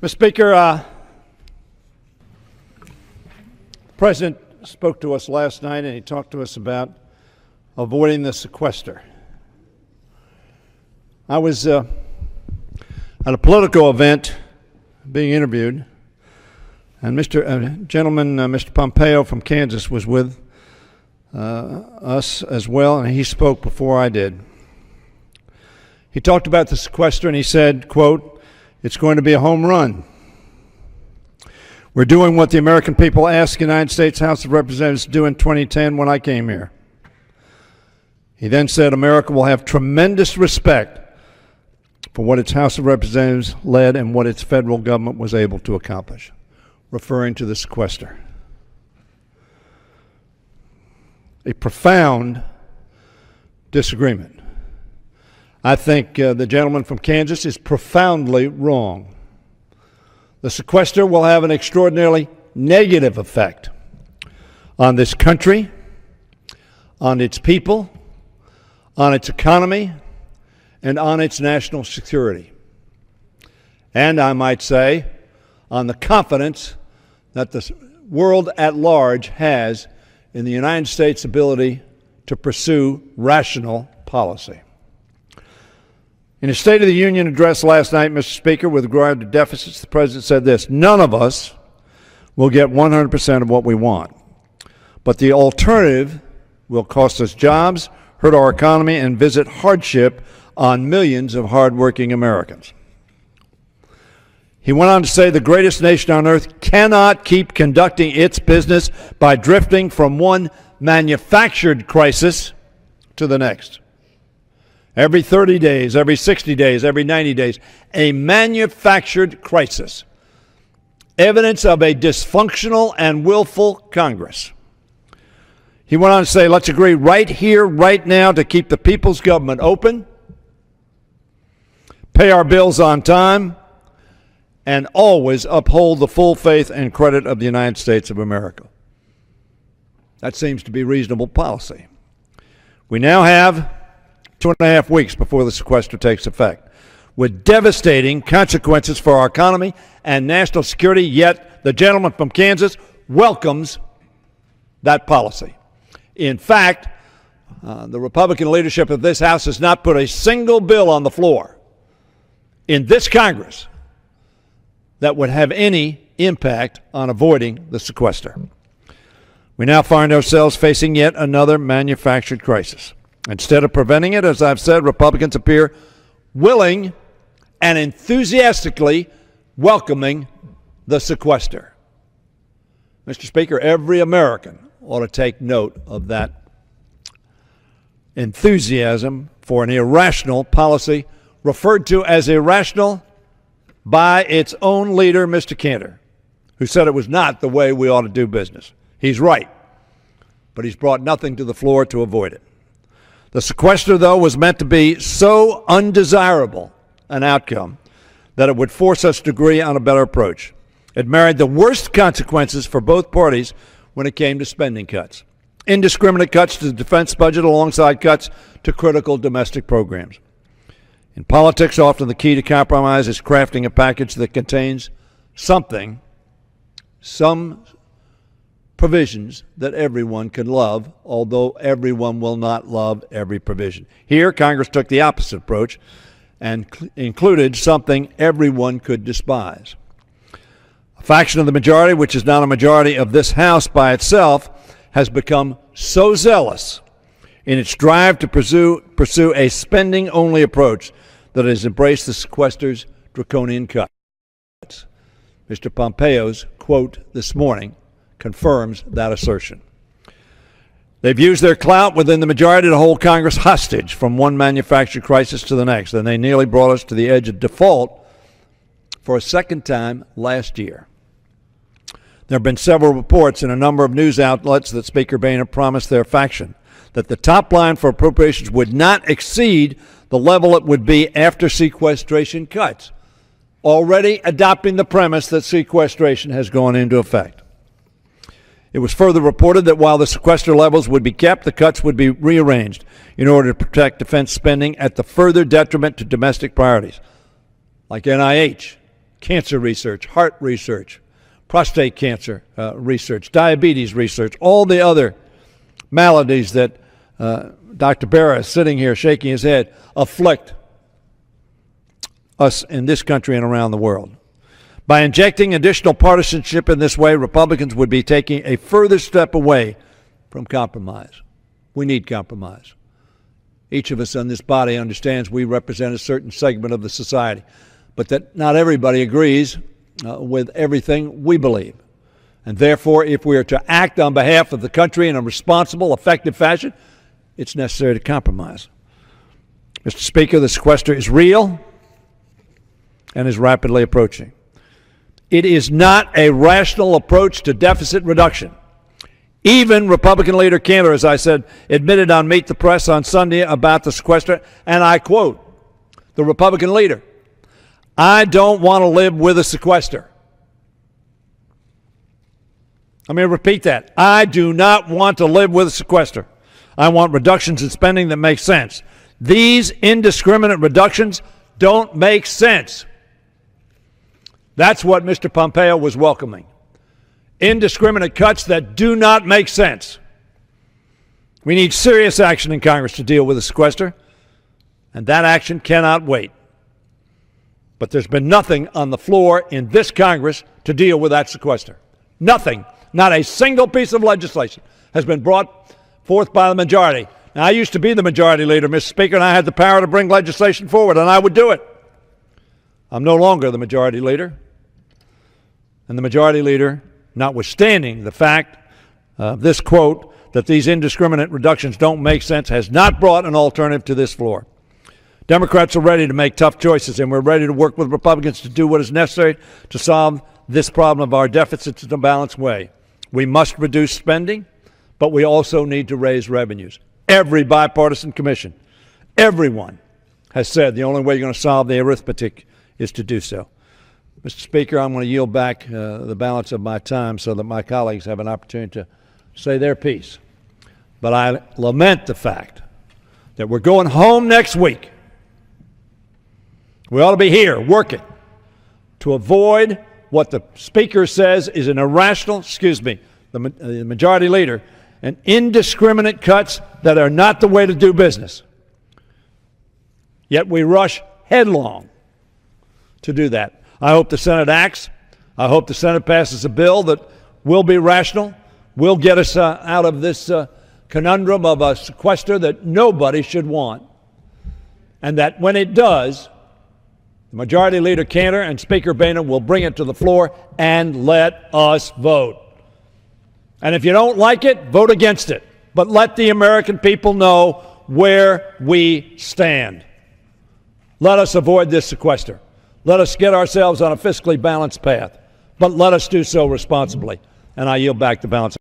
Mr. Speaker, the President spoke to us last night and he talked to us about avoiding the sequester. I was at a political event being interviewed, and Mr. Pompeo from Kansas was with us as well, and he spoke before I did. He talked about the sequester and he said, quote, "It's going to be a home run. We're doing what the American people asked the United States House of Representatives to do in 2010 when I came here." He then said America will have tremendous respect for what its House of Representatives led and what its federal government was able to accomplish, referring to the sequester. A profound disagreement. I think the gentleman from Kansas is profoundly wrong. The sequester will have an extraordinarily negative effect on this country, on its people, on its economy, and on its national security. And I might say, on the confidence that the world at large has in the United States' ability to pursue rational policy. In his State of the Union address last night, Mr. Speaker, with regard to deficits, the President said this: "None of us will get 100% of what we want, but the alternative will cost us jobs, hurt our economy, and visit hardship on millions of hardworking Americans." He went on to say the greatest nation on earth cannot keep conducting its business by drifting from one manufactured crisis to the next. Every 30 days, every 60 days, every 90 days, a manufactured crisis. Evidence of a dysfunctional and willful Congress. He went on to say, let's agree right here, right now, to keep the people's government open, pay our bills on time, and always uphold the full faith and credit of the United States of America. That seems to be reasonable policy. We now have 2.5 weeks before the sequester takes effect, with devastating consequences for our economy and national security, yet the gentleman from Kansas welcomes that policy. In fact, the Republican leadership of this House has not put a single bill on the floor in this Congress that would have any impact on avoiding the sequester. We now find ourselves facing yet another manufactured crisis. Instead of preventing it, as I've said, Republicans appear willing and enthusiastically welcoming the sequester. Mr. Speaker, every American ought to take note of that enthusiasm for an irrational policy referred to as irrational by its own leader, Mr. Cantor, who said it was not the way we ought to do business. He's right, but he's brought nothing to the floor to avoid it. The sequester, though, was meant to be so undesirable an outcome that it would force us to agree on a better approach. It married the worst consequences for both parties when it came to spending cuts. Indiscriminate cuts to the defense budget alongside cuts to critical domestic programs. In politics, often the key to compromise is crafting a package that contains some provisions that everyone can love, although everyone will not love every provision. Here, Congress took the opposite approach and included something everyone could despise. A faction of the majority, which is not a majority of this House by itself, has become so zealous in its drive to pursue a spending-only approach that it has embraced the sequester's draconian cuts. Mr. Pompeo's quote this morning confirms that assertion. They've used their clout within the majority to hold Congress hostage from one manufactured crisis to the next, and they nearly brought us to the edge of default for a second time last year. There have been several reports in a number of news outlets that Speaker Boehner promised their faction that the top line for appropriations would not exceed the level it would be after sequestration cuts, already adopting the premise that sequestration has gone into effect. It was further reported that while the sequester levels would be kept, the cuts would be rearranged in order to protect defense spending at the further detriment to domestic priorities, like NIH cancer research, heart research, prostate cancer research, diabetes research, all the other maladies that Dr. Barra is sitting here shaking his head afflict us in this country and around the world. By injecting additional partisanship in this way, Republicans would be taking a further step away from compromise. We need compromise. Each of us in this body understands we represent a certain segment of the society, but that not everybody agrees with everything we believe. And therefore, if we are to act on behalf of the country in a responsible, effective fashion, it's necessary to compromise. Mr. Speaker, the sequester is real and is rapidly approaching. It is not a rational approach to deficit reduction. Even Republican leader Kaler, as I said, admitted on Meet the Press on Sunday about the sequester, and I quote the Republican leader, "I don't want to live with a sequester." Let me repeat that. I do not want to live with a sequester. I want reductions in spending that make sense. These indiscriminate reductions don't make sense. That's what Mr. Pompeo was welcoming. Indiscriminate cuts that do not make sense. We need serious action in Congress to deal with the sequester, and that action cannot wait. But there's been nothing on the floor in this Congress to deal with that sequester. Nothing. Not a single piece of legislation has been brought forth by the majority. Now, I used to be the majority leader, Mr. Speaker, and I had the power to bring legislation forward, and I would do it. I'm no longer the majority leader. And the majority leader, notwithstanding the fact of this quote, that these indiscriminate reductions don't make sense, has not brought an alternative to this floor. Democrats are ready to make tough choices, and we're ready to work with Republicans to do what is necessary to solve this problem of our deficits in a balanced way. We must reduce spending, but we also need to raise revenues. Every bipartisan commission, everyone has said the only way you're going to solve the arithmetic is to do so. Mr. Speaker, I'm going to yield back the balance of my time so that my colleagues have an opportunity to say their piece. But I lament the fact that we're going home next week. We ought to be here working to avoid what the Speaker says is an irrational, the majority leader, and indiscriminate cuts that are not the way to do business. Yet we rush headlong to do that. I hope the Senate acts. I hope the Senate passes a bill that will be rational, will get us out of this conundrum of a sequester that nobody should want. And that when it does, the Majority Leader Kaler and Speaker Boehner will bring it to the floor and let us vote. And if you don't like it, vote against it. But let the American people know where we stand. Let us avoid this sequester. Let us get ourselves on a fiscally balanced path. But let us do so responsibly. And I yield back the balance.